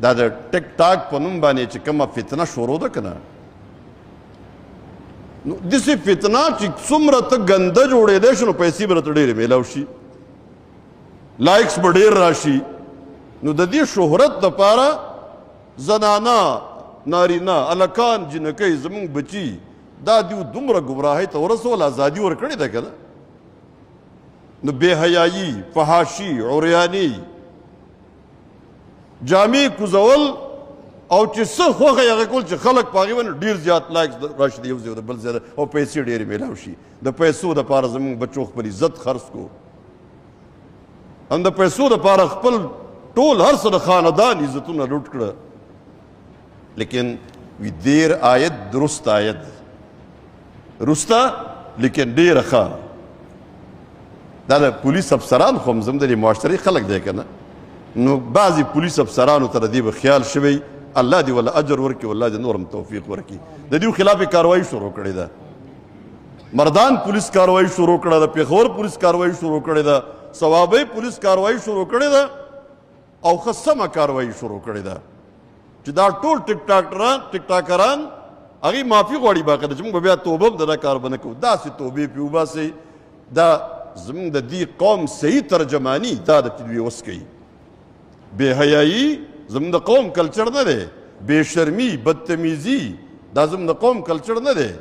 دا د ټیک ټاک په نوم باندې چې کومه فتنه شروع ده که نه نو داسې فتنه چې څومره ته ګنده جوړېدی شي نو پیسې به راته ډېرې میلاو شي لایکس به ډېر راشي نو د دې شهرت دپاره زنانه نارینه هلکان جنکۍ زموږ بچي دا دیو دومره ګمراهۍ ته ورسول ازادي ورکړې ده که نه نو بې حیایي فحاشي عریاني جامې کوزول او چې څه خوښه یې هغه کول چې خلک په هغې باندې ډېر زیات لایکس راشي د یو ځای د بل ځای او پیسې ډېرې میلاو شي د پیسو دپاره زموږ بچو خپل عزت خرڅ کو هم د پیسو دپاره خپل ټول هر څه د خاندان عزتونه لوټ کړه لیکن وی دیر آیت درست آیت رسته لیکن ډېره ښه دا د پولیس افسران خو هم زموږ د دې معاشرې خلک دی که نه نو بعضې پولیس افسرانو ته د دې به خیال شوی الله دې وله اجر ورکړي والله دې نور هم توفیق ورکړي د دې خلاف یې کاروایي شروع کړې ده مردان پولیس کاروایي شروع کړې ده پېښور پولیس کاروایي شروع کړې ده صوابۍ پولیس کاروایي شروع کړې ده او ښه سمه کاروایي شروع کړې ده چې دا ټول ټیک ټاکران هغې معافي غواړي باقاعده چې موږ به بیا توبه هم د دا کار به نه کوو داسې توبې پې وباسئ دا زموږ د دې قوم صحیح ترجماني دا د چې دوی وس کوي بې حیایي زموږ د قوم کلچر نه دی بې شرمي بدتمیزي دا زموږ د قوم کلچر نه دی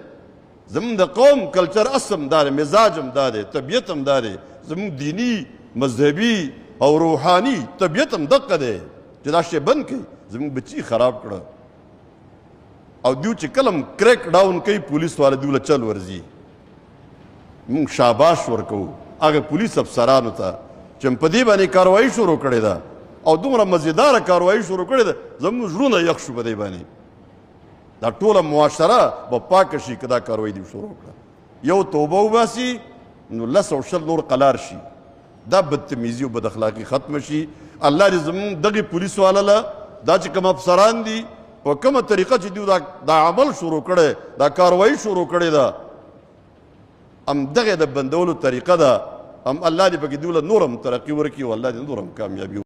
زموږ د قوم کلچر اصل دا دی مزاج هم دا دی طبیعت هم دا دی زموږ دیني مذهبي او روحاني طبیعت هم دقه دی چې دا شی بند کوي زموږ بچي خراب کړه او دیو چې کله هم کریک ډاون کوي پولیس والا دیو له چل ورځي موږ شاباش ورکوو هغه پولیس افسرانو ته چې په دې باندې کاروایي شروع کړې ده او دومره مزیداره کاروایي شروع کړې ده زموږ زړونه یخ شو په دې باندې دا ټوله معاشره به پاکه شي که دا کاروایي دې شروع کړه یو توبه وباسي نو 100 نور قلار شي دا بدتمیزي او بد اخلاقي ختمه شي الله دې زموږ دغې پولیس والا له دا چې کوم افسران دي په کومه طریقه چې دوی دا عمل شروع کړی دا کاروایي شروع کړې ده همدغې د بندولو طریقه ده هم الله دې پکې دوی له نور هم ترقي ورکړي او الله دې نور هم کامیابي